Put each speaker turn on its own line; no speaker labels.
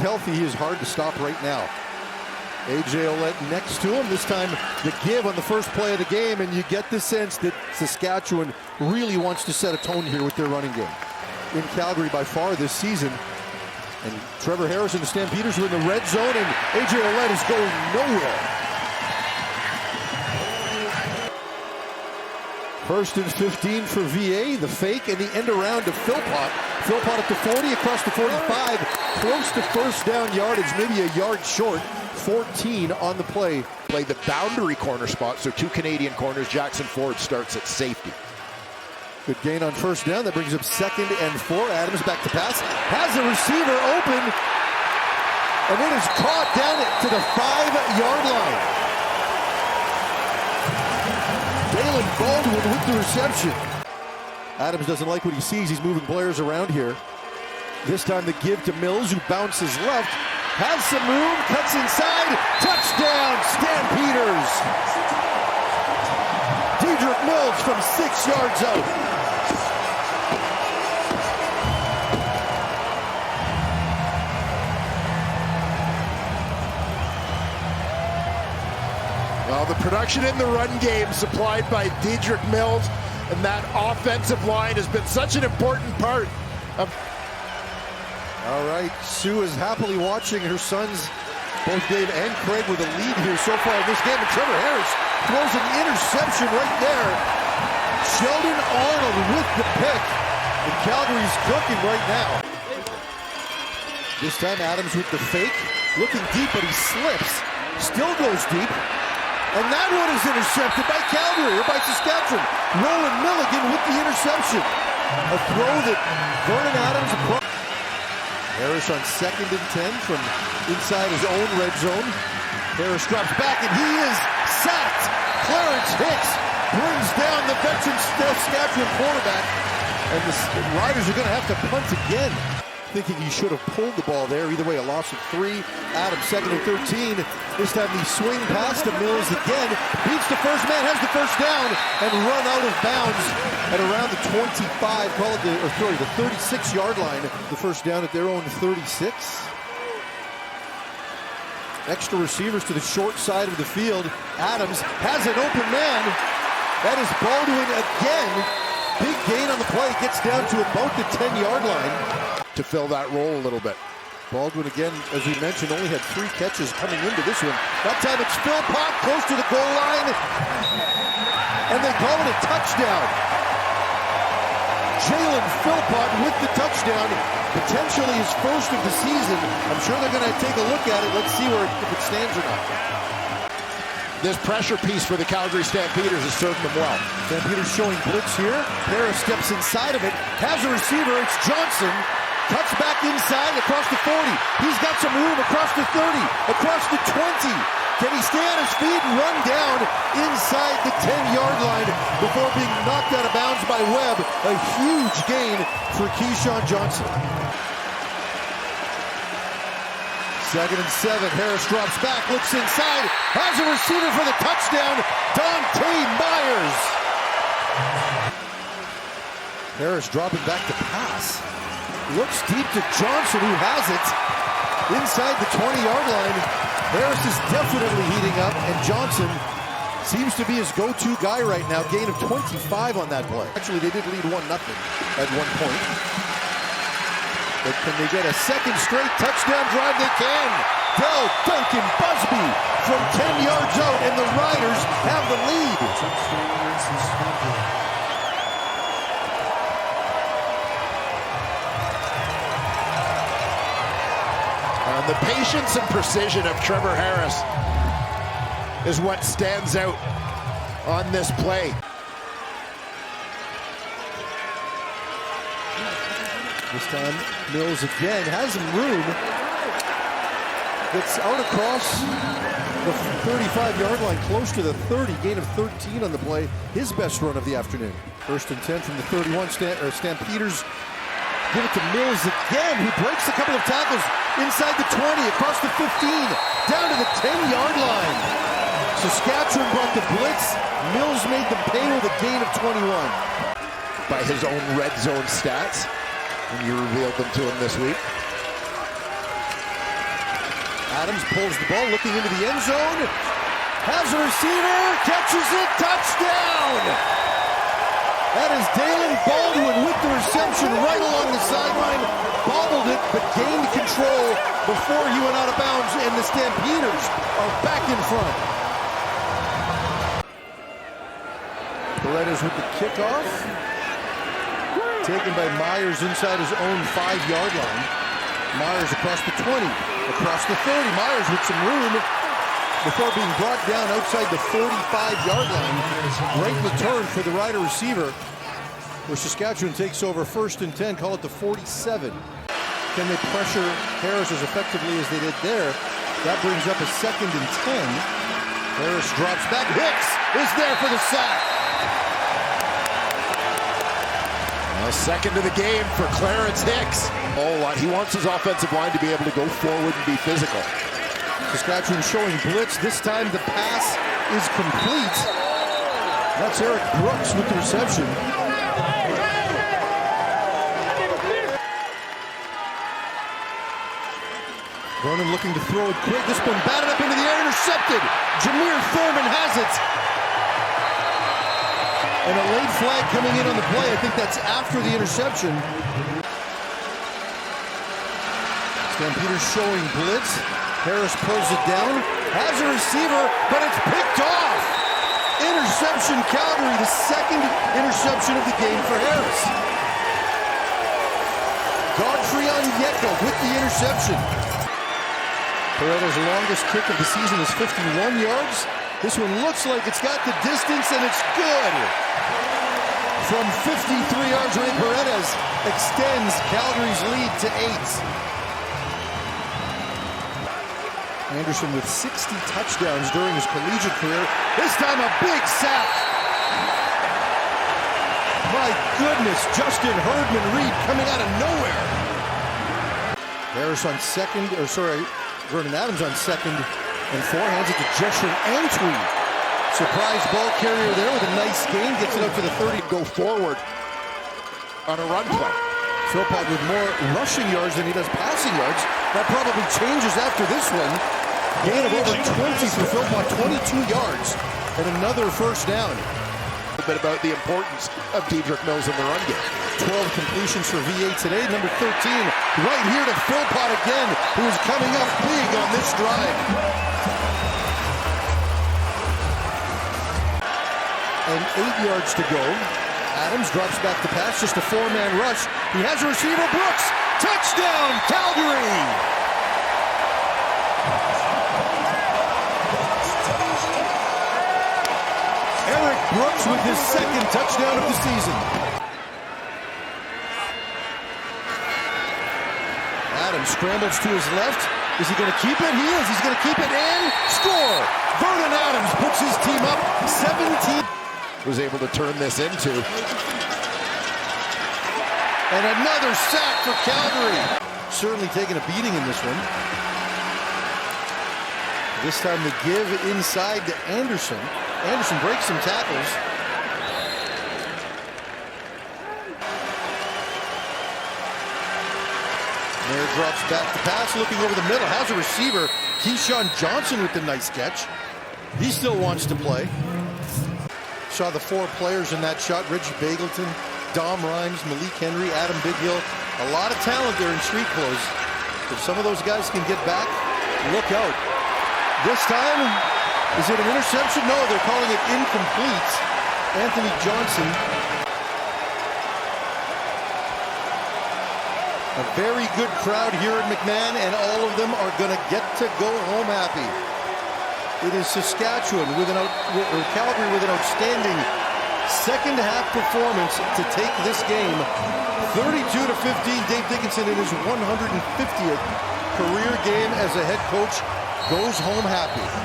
healthy, he is hard to stop right now. A.J. Ouellette next to him. This time the give on the first play of the game, and you get the sense that Saskatchewan really wants to set a tone here with their running game. In Calgary by far this season. And Trevor Harris and the Stampeders are in the red zone, and A.J. Ouellette is going nowhere. First and 15 for VA, the fake and the end around to Philpott. Philpott up to 40, across the 45, close to first down yardage, maybe a yard short. 14 on the play.
Play the boundary corner spot, so two Canadian corners. Jackson Ford starts at safety.
Good gain on first down. That brings up 2nd and 4. Adams back to pass. Has a receiver open. And it is caught down to the 5-yard line. Galen Baldwin with the reception. Adams doesn't like what he sees. He's moving players around here. This time the give to Mills, who bounces left. Has some room, cuts inside. Touchdown, Stampeders. Dedrick Mills from 6 yards out.
Well, the production in the run game supplied by Dedrick Mills, and that offensive line has been such an important part of...
All right, Sue is happily watching her sons, both Dave and Craig, with a lead here so far in this game. And Trevor Harris throws an interception right there. Sheldon Arnold with the pick. And Calgary's cooking right now. This time Adams with the fake. Looking deep, but he slips. Still goes deep. And that one is intercepted by Calgary, or by Saskatchewan. Roland Milligan with the interception. A throw that Vernon Adams across. Harris on 2nd and 10 from inside his own red zone. Harris drops back, and he is sacked. Clarence Hicks brings down the veteran Saskatchewan quarterback. And the Riders are going to have to punt again. Thinking he should have pulled the ball there. Either way, a loss of 3. Adams 2nd and 13. This time the swing pass to Mills again. Beats the first man, has the first down, and run out of bounds at around the 25, call it the 36-yard line. The first down at their own 36. Extra receivers to the short side of the field. Adams has an open man. That is Baldwin again. Big gain on the play. Gets down to about the 10-yard line.
To fill that role a little bit.
Baldwin again, as we mentioned, only had 3 catches coming into this one. That time it's Philpott close to the goal line. And they call it a touchdown. Jalen Philpott with the touchdown. Potentially his first of the season. I'm sure they're going to take a look at it. Let's see if it stands or not.
This pressure piece for the Calgary Stampeders has served them well.
Stampeders showing blitz here. Harris steps inside of it. Has a receiver. It's Johnson. Cuts back inside across the 40. He's got some room across the 30, across the 20. Can he stay on his feet and run down inside the 10-yard line before being knocked out of bounds by Webb? A huge gain for Keyshawn Johnson. 2nd and 7. Harris drops back, looks inside, has a receiver for the touchdown, Dante Myers. Harris dropping back to pass. Looks deep to Johnson, who has it inside the 20-yard line. Harris is definitely heating up, and Johnson seems to be his go-to guy right now. Gain of 25 on that play. Actually, they did lead 1-0 at one point. But can they get a second straight touchdown drive? They can. Del Duncan Busby from 10 yards out, and the Riders have the lead.
The patience and precision of Trevor Harris is what stands out on this play.
This time, Mills again has some room. Gets out across the 35-yard line, close to the 30. Gain of 13 on the play. His best run of the afternoon. 1st and 10 from the 31. Stampeders give it to Mills again, who breaks a couple of tackles inside the 20, across the 15, down to the 10-yard line. Saskatchewan brought the blitz. Mills made them pay with a gain of 21.
By his own red zone stats, and you revealed them to him this week.
Adams pulls the ball, looking into the end zone. Has a receiver, catches it, touchdown! That is Dalen Baldwin with the reception right along the sideline. Bobbled it, but gained control before he went out of bounds, and the Stampeders are back in front. Paredes with the kickoff. Taken by Myers inside his own 5-yard line. Myers across the 20, across the 30. Myers with some room before being brought down outside the 45-yard line. Great return for the Rider receiver, where Saskatchewan takes over 1st and 10, call it the 47. Can they pressure Harris as effectively as they did there? That brings up a 2nd and 10. Harris drops back. Hicks is there for the sack.
A second of the game for Clarence Hicks. He wants his offensive line to be able to go forward and be physical.
Saskatchewan showing blitz. This time the pass is complete. That's Eric Brooks with the reception. Vernon looking to throw it quick. This one batted up into the air, intercepted. Jameer Thurman has it. And a late flag coming in on the play. I think that's after the interception. Stampeders showing blitz. Harris pulls it down. Has a receiver, but it's picked off. Interception, Calgary. The 2nd interception of the game for Harris. Godfrey Onyeka with the interception. Paredes' longest kick of the season is 51 yards. This one looks like it's got the distance, and it's good. From 53 yards away, Paredes extends Calgary's lead to 8. Anderson with 60 touchdowns during his collegiate career. This time a big sack. My goodness, Justin Herdman-Reed coming out of nowhere. Harris on Vernon Adams on 2nd and 4, hands it to Jeshurun Antwi. Surprise ball carrier there with a nice gain, gets it up to the 30.
Go forward on a run play.
Philpott with more rushing yards than he does passing yards. That probably changes after this one. Gain of over 20 for Philpott, 22 yards, and another 1st down.
A bit about the importance of Dedrick Mills in the run game.
12 completions for VA today. Number 13 right here to Philpott again, who is coming up big on this drive. And 8 yards to go. Adams drops back to pass, just a 4-man rush. He has a receiver, Brooks. Touchdown, Calgary! Eric Brooks with his 2nd touchdown of the season. Adams scrambles to his left. Is he going to keep it? He is. He's going to keep it and score. Vernon Adams puts his team up 17.
Was able to turn this into.
And another sack for Calgary. Certainly taking a beating in this one. This time the give inside to Anderson. Anderson breaks some tackles. Mayer drops back to pass, looking over the middle. Has a receiver. Keyshawn Johnson with the nice catch. He still wants to play. Saw the 4 players in that shot. Reggie Bagleton, Dom Rhymes, Malik Henry, Adam Bighill. A lot of talent there in street clothes. If some of those guys can get back, look out. This time, is it an interception? No, they're calling it incomplete. Anthony Johnson. A very good crowd here at McMahon, and all of them are going to get to go home happy. It is Saskatchewan or Calgary with an outstanding 2nd half performance to take this game 32-15. Dave Dickinson in his 150th career game as a head coach goes home happy.